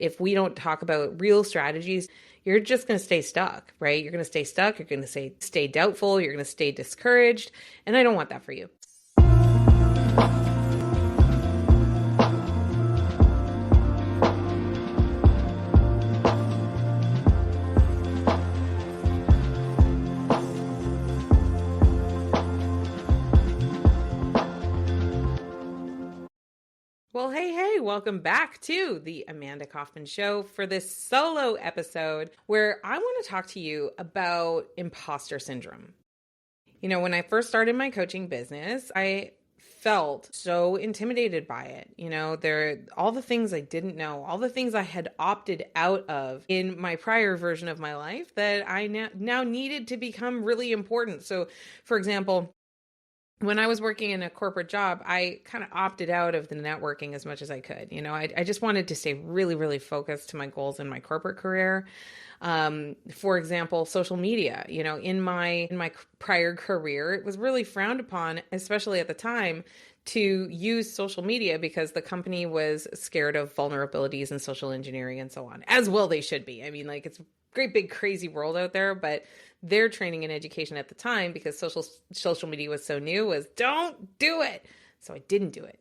If we don't talk about real strategies, you're just going to stay stuck, right? You're going to stay stuck. You're going to stay doubtful. You're going to stay discouraged. And I don't want that for you. Well, hey, welcome back to the Amanda Kaufman Show for this solo episode where I want to talk to you about imposter syndrome. When I first started my coaching business, I felt so intimidated by it. All the things I didn't know, all the things I had opted out of in my prior version of my life that I now needed to become really important. So, for example, when I was working in a corporate job, I kind of opted out of the networking as much as I could. I just wanted to stay really, really focused to my goals in my corporate career. For example, social media, in my prior career, it was really frowned upon, especially at the time, to use social media because the company was scared of vulnerabilities and social engineering and so on, as well they should be. I mean, it's a great big crazy world out there, but their training and education at the time, because social media was so new, was don't do it. So I didn't do it.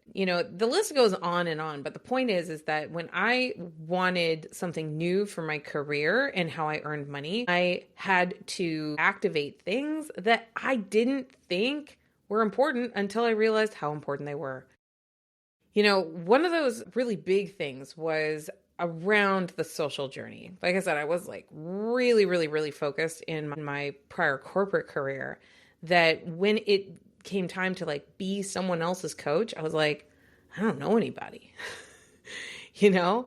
The list goes on and on, but the point is that when I wanted something new for my career and how I earned money, I had to activate things that I didn't think were important until I realized how important they were. One of those really big things was around the social journey. Like I said, I was really, really, really focused in my prior corporate career that when it came time to be someone else's coach, I was like, I don't know anybody.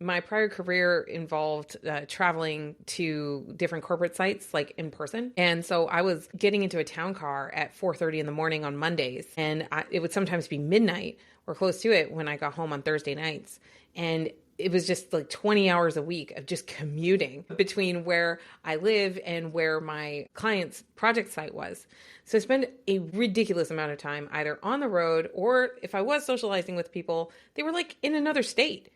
My prior career involved traveling to different corporate sites in person. And so I was getting into a town car at 4:30 in the morning on Mondays. And it would sometimes be midnight or close to it when I got home on Thursday nights. And it was just 20 hours a week of just commuting between where I live and where my client's project site was. So I spent a ridiculous amount of time either on the road, or if I was socializing with people, they were in another state,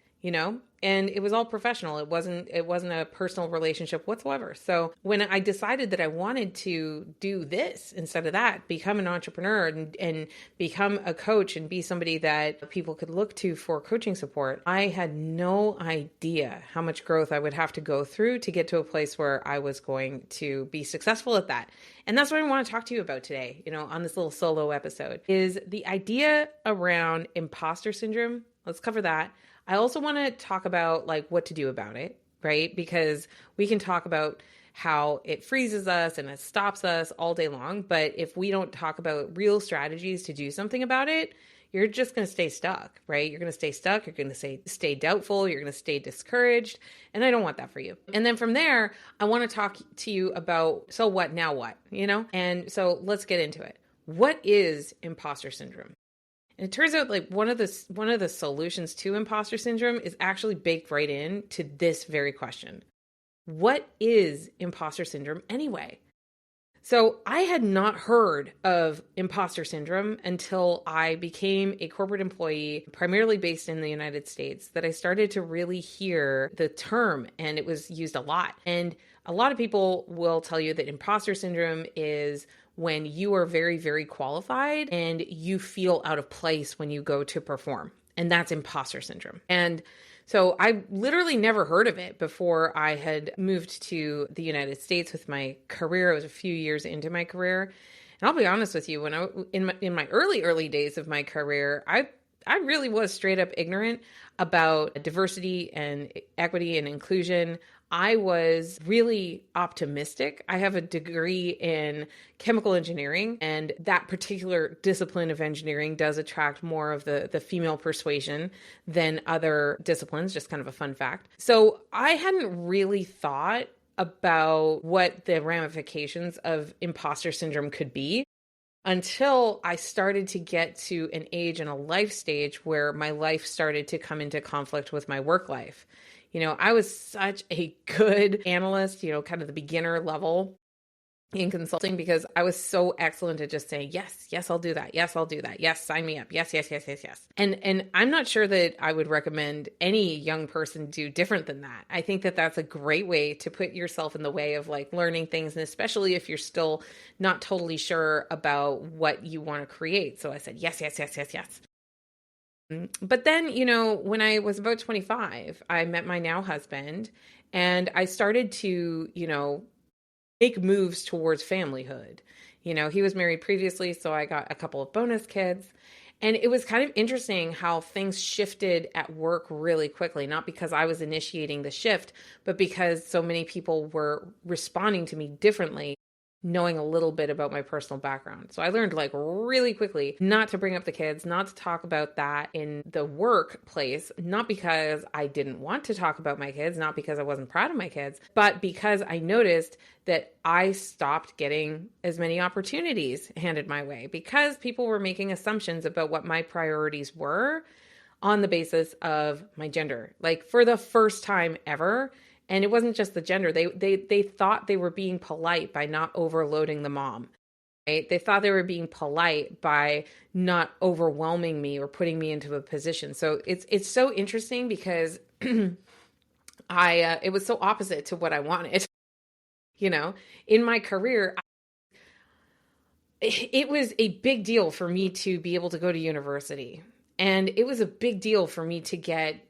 and it was all professional. It wasn't a personal relationship whatsoever. So when I decided that I wanted to do this instead of that, become an entrepreneur and become a coach and be somebody that people could look to for coaching support, I had no idea how much growth I would have to go through to get to a place where I was going to be successful at that. And that's what I want to talk to you about today, on this little solo episode, is the idea around imposter syndrome. Let's cover that. I also want to talk about what to do about it, right? Because we can talk about how it freezes us and it stops us all day long. But if we don't talk about real strategies to do something about it, you're just going to stay stuck, right? You're going to stay stuck. You're going to stay doubtful. You're going to stay discouraged. And I don't want that for you. And then from there, I want to talk to you about, so what, now what, And so let's get into it. What is imposter syndrome? And it turns out one of the solutions to imposter syndrome is actually baked right into this very question. What is imposter syndrome anyway? So I had not heard of imposter syndrome until I became a corporate employee, primarily based in the United States, that I started to really hear the term, and it was used a lot. And a lot of people will tell you that imposter syndrome is when you are very, very qualified and you feel out of place when you go to perform. And that's imposter syndrome. And so I literally never heard of it before I had moved to the United States with my career. It was a few years into my career. And I'll be honest with you, when in my early days of my career, I really was straight up ignorant about diversity and equity and inclusion. I was really optimistic. I have a degree in chemical engineering, and that particular discipline of engineering does attract more of the female persuasion than other disciplines, just kind of a fun fact. So I hadn't really thought about what the ramifications of imposter syndrome could be until I started to get to an age and a life stage where my life started to come into conflict with my work life. I was such a good analyst, kind of the beginner level in consulting because I was so excellent at just saying, yes, yes, I'll do that. Yes, I'll do that. Yes, sign me up. Yes, yes, yes, yes, yes. And I'm not sure that I would recommend any young person do different than that. I think that that's a great way to put yourself in the way of like learning things. And especially if you're still not totally sure about what you want to create. So I said, yes, yes, yes, yes, yes. But then, when I was about 25, I met my now husband and I started to, make moves towards familyhood. He was married previously, so I got a couple of bonus kids. And it was kind of interesting how things shifted at work really quickly, not because I was initiating the shift, but because so many people were responding to me differently, knowing a little bit about my personal background. So I learned like really quickly not to bring up the kids, not to talk about that in the workplace, not because I didn't want to talk about my kids, not because I wasn't proud of my kids, but because I noticed that I stopped getting as many opportunities handed my way because people were making assumptions about what my priorities were on the basis of my gender. Like for the first time ever, and it wasn't just the gender. They thought they were being polite by not overloading the mom, right? They thought they were being polite by not overwhelming me or putting me into a position. So it's so interesting because it was so opposite to what I wanted. In my career, it was a big deal for me to be able to go to university. And it was a big deal for me to get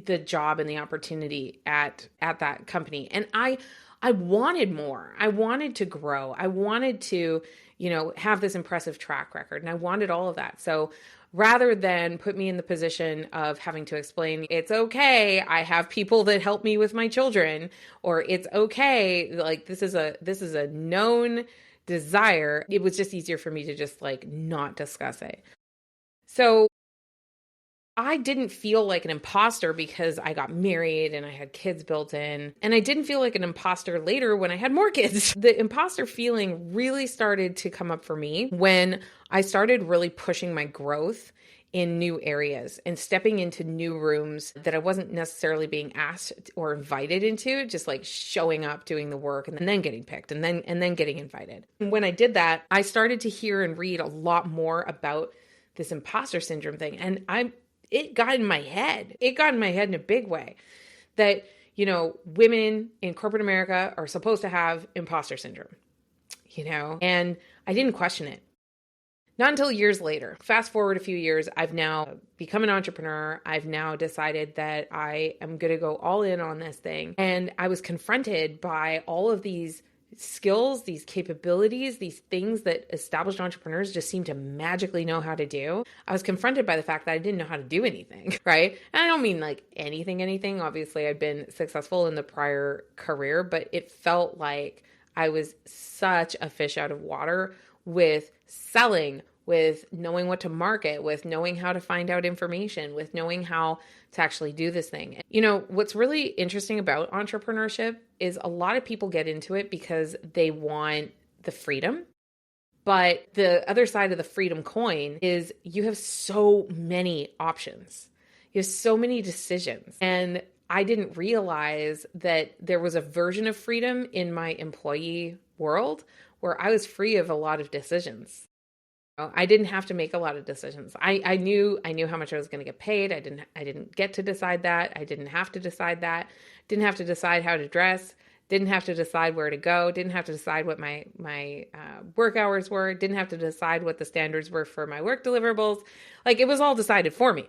the job and the opportunity at that company. And I wanted more. I wanted to grow. I wanted to, have this impressive track record. And I wanted all of that. So rather than put me in the position of having to explain, it's okay, I have people that help me with my children, or it's okay, like this is a known desire, it was just easier for me to just like not discuss it. So I didn't feel like an imposter because I got married and I had kids built in. And I didn't feel like an imposter later when I had more kids. The imposter feeling really started to come up for me when I started really pushing my growth in new areas and stepping into new rooms that I wasn't necessarily being asked or invited into, just like showing up, doing the work, and then getting picked and then getting invited. And when I did that, I started to hear and read a lot more about this imposter syndrome thing. And it got in my head. It got in my head in a big way that, women in corporate America are supposed to have imposter syndrome, and I didn't question it. Not until years later. Fast forward a few years, I've now become an entrepreneur. I've now decided that I am going to go all in on this thing. And I was confronted by all of these skills, these capabilities, these things that established entrepreneurs just seem to magically know how to do. I was confronted by the fact that I didn't know how to do anything, right? And I don't mean like anything. Obviously, I'd been successful in the prior career, but it felt like I was such a fish out of water with selling, with knowing what to market, with knowing how to find out information, with knowing how to actually do this thing. What's really interesting about entrepreneurship is a lot of people get into it because they want the freedom. But the other side of the freedom coin is you have so many options. You have so many decisions. And I didn't realize that there was a version of freedom in my employee world where I was free of a lot of decisions. I didn't have to make a lot of decisions. I knew how much I was going to get paid. I didn't get to decide that. I didn't have to decide that. Didn't have to decide how to dress. Didn't have to decide where to go. Didn't have to decide what my work hours were. Didn't have to decide what the standards were for my work deliverables. Like it was all decided for me.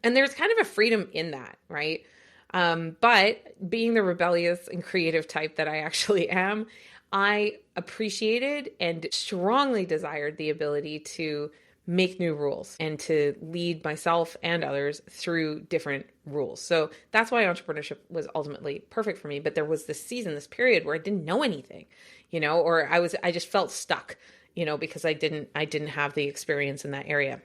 And there's kind of a freedom in that, right? But being the rebellious and creative type that I actually am, I appreciated and strongly desired the ability to make new rules and to lead myself and others through different rules. So that's why entrepreneurship was ultimately perfect for me. But there was this period where I didn't know anything, or I just felt stuck, because I didn't have the experience in that area.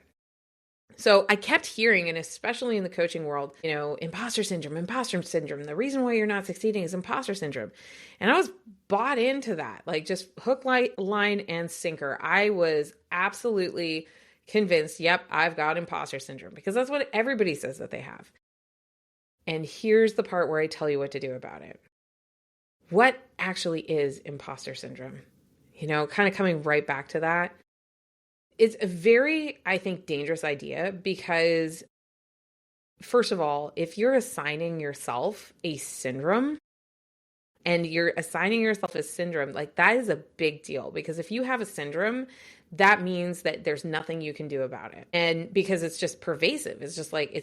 So I kept hearing, and especially in the coaching world, imposter syndrome. The reason why you're not succeeding is imposter syndrome. And I was bought into that, like just hook, line, and sinker. I was absolutely convinced, yep, I've got imposter syndrome because that's what everybody says that they have. And here's the part where I tell you what to do about it. What actually is imposter syndrome? kind of coming right back to that. It's a very, I think, dangerous idea because, first of all, if you're assigning yourself a syndrome and you're assigning yourself a syndrome, like that is a big deal, because if you have a syndrome, that means that there's nothing you can do about it. And because it's just pervasive, it's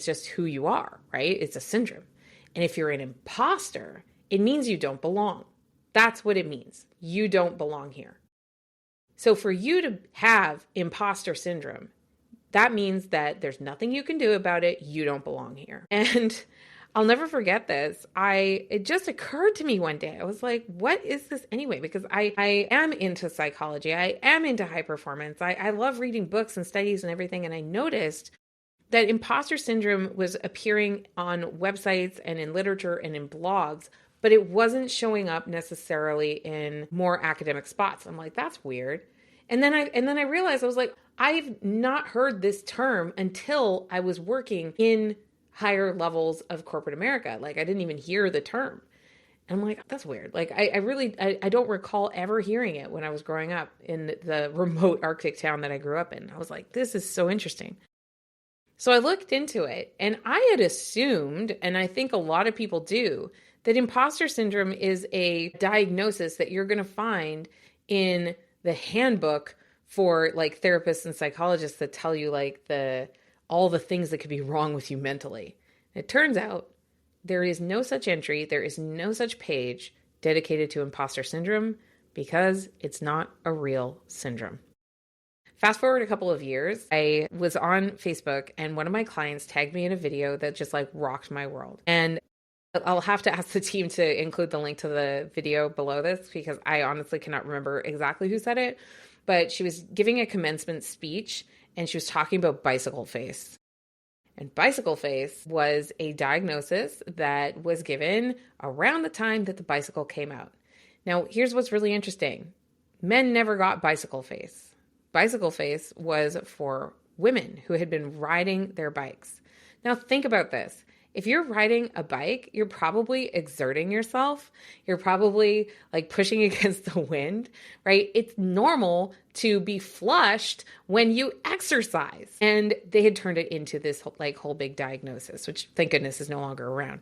just who you are, right? It's a syndrome. And if you're an imposter, it means you don't belong. That's what it means. You don't belong here. So for you to have imposter syndrome, that means that there's nothing you can do about it. You don't belong here. And I'll never forget this. It just occurred to me one day. I was like, what is this anyway? Because I am into psychology. I am into high performance. I love reading books and studies and everything. And I noticed that imposter syndrome was appearing on websites and in literature and in blogs, but it wasn't showing up necessarily in more academic spots. I'm like, that's weird. And then I realized, I was like, I've not heard this term until I was working in higher levels of corporate America. Like I didn't even hear the term. And I'm like, that's weird. Like I don't recall ever hearing it when I was growing up in the remote Arctic town that I grew up in. I was like, this is so interesting. So I looked into it, and I had assumed, and I think a lot of people do, that imposter syndrome is a diagnosis that you're going to find in the handbook for like therapists and psychologists that tell you like all the things that could be wrong with you mentally. It turns out there is no such entry, there is no such page dedicated to imposter syndrome, because it's not a real syndrome. Fast forward a couple of years, I was on Facebook and one of my clients tagged me in a video that just like rocked my world. And I'll have to ask the team to include the link to the video below this, because I honestly cannot remember exactly who said it, but she was giving a commencement speech and she was talking about bicycle face. And bicycle face was a diagnosis that was given around the time that the bicycle came out. Now, here's what's really interesting. Men never got bicycle face. Bicycle face was for women who had been riding their bikes. Now think about this. If you're riding a bike, you're probably exerting yourself. You're probably like pushing against the wind, right? It's normal to be flushed when you exercise. And they had turned it into this like whole big diagnosis, which thank goodness is no longer around.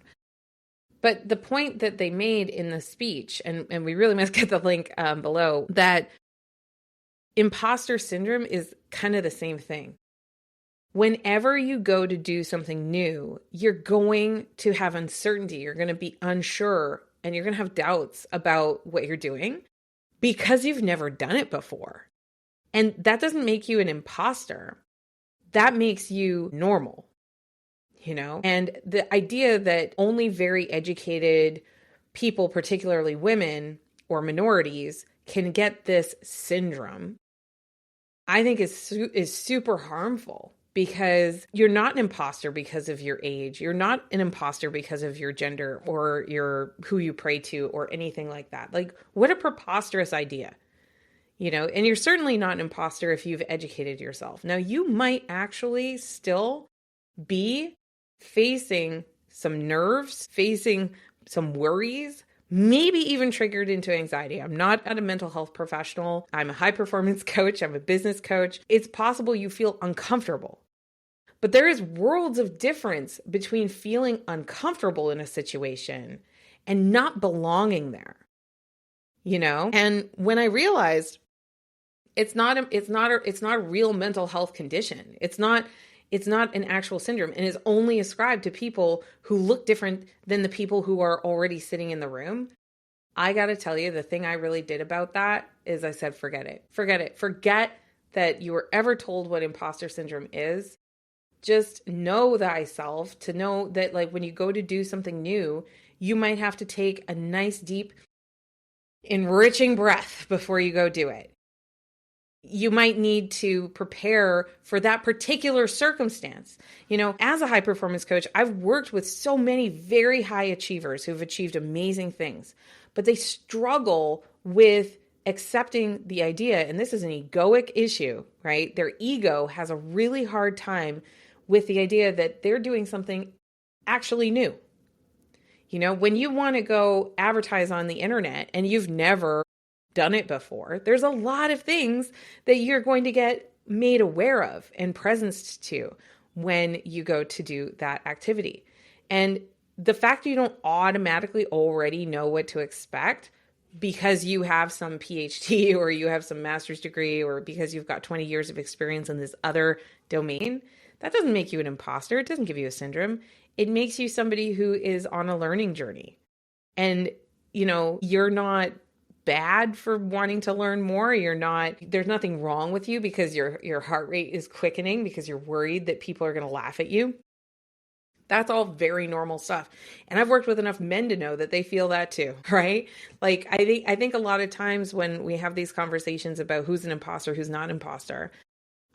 But the point that they made in the speech, and we really must get the link below, that imposter syndrome is kind of the same thing. Whenever you go to do something new, you're going to have uncertainty. You're going to be unsure and you're going to have doubts about what you're doing because you've never done it before. And that doesn't make you an imposter. That makes you normal, And the idea that only very educated people, particularly women or minorities, can get this syndrome, I think is super harmful, because you're not an imposter because of your age. You're not an imposter because of your gender or who you pray to or anything like that. Like, what a preposterous idea, and you're certainly not an imposter if you've educated yourself. Now, you might actually still be facing some nerves, facing some worries, maybe even triggered into anxiety. I'm not a mental health professional. I'm a high performance coach. I'm a business coach. It's possible you feel uncomfortable. But there is worlds of difference between feeling uncomfortable in a situation and not belonging there. And when I realized it's not a real mental health condition. It's not an actual syndrome, and is only ascribed to people who look different than the people who are already sitting in the room. I got to tell you, the thing I really did about that is I said, forget it. Forget that you were ever told what imposter syndrome is. Just know thyself, to know that like when you go to do something new, you might have to take a nice, deep, enriching breath before you go do it. You might need to prepare for that particular circumstance. As a high performance coach, I've worked with so many very high achievers who've achieved amazing things, but they struggle with accepting the idea, and this is an egoic issue, right? Their ego has a really hard time with the idea that they're doing something actually new. When you want to go advertise on the internet and you've never done it before, there's a lot of things that you're going to get made aware of and presenced to when you go to do that activity. And the fact that you don't automatically already know what to expect because you have some PhD or you have some master's degree or because you've got 20 years of experience in this other domain, that doesn't make you an imposter. It doesn't give you a syndrome. It makes you somebody who is on a learning journey. And, you're not bad for wanting to learn more. There's nothing wrong with you because your heart rate is quickening because you're worried that people are going to laugh at you. That's all very normal stuff. And I've worked with enough men to know that they feel that too, right? Like I think a lot of times when we have these conversations about who's an imposter, who's not an imposter,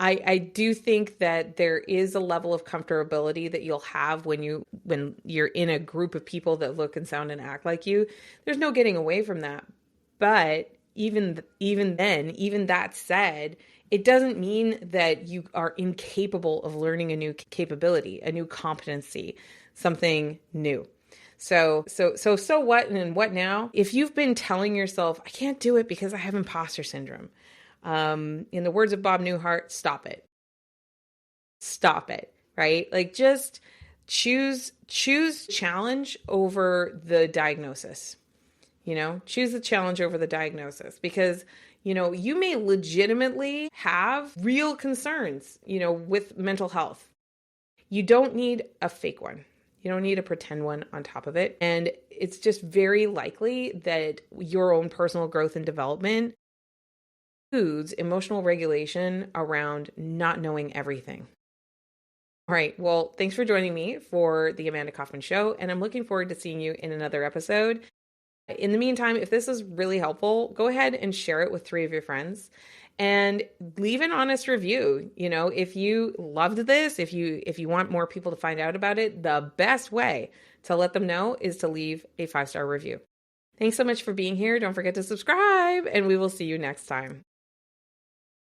I do think that there is a level of comfortability that you'll have when you're in a group of people that look and sound and act like you. There's no getting away from that. But even then, even that said, it doesn't mean that you are incapable of learning a new capability, a new competency, something new. So what and what now? If you've been telling yourself, I can't do it because I have imposter syndrome. In the words of Bob Newhart, stop it. Stop it, right? Like just choose challenge over the diagnosis. Choose the challenge over the diagnosis because you may legitimately have real concerns, with mental health. You don't need a fake one. You don't need a pretend one on top of it. And it's just very likely that your own personal growth and development includes emotional regulation around not knowing everything. All right. Well, thanks for joining me for the Amanda Kaufman Show. And I'm looking forward to seeing you in another episode. In the meantime, if this is really helpful, go ahead and share it with 3 of your friends and leave an honest review. If you loved this, if you want more people to find out about it, the best way to let them know is to leave a 5-star review. Thanks so much for being here. Don't forget to subscribe, and we will see you next time.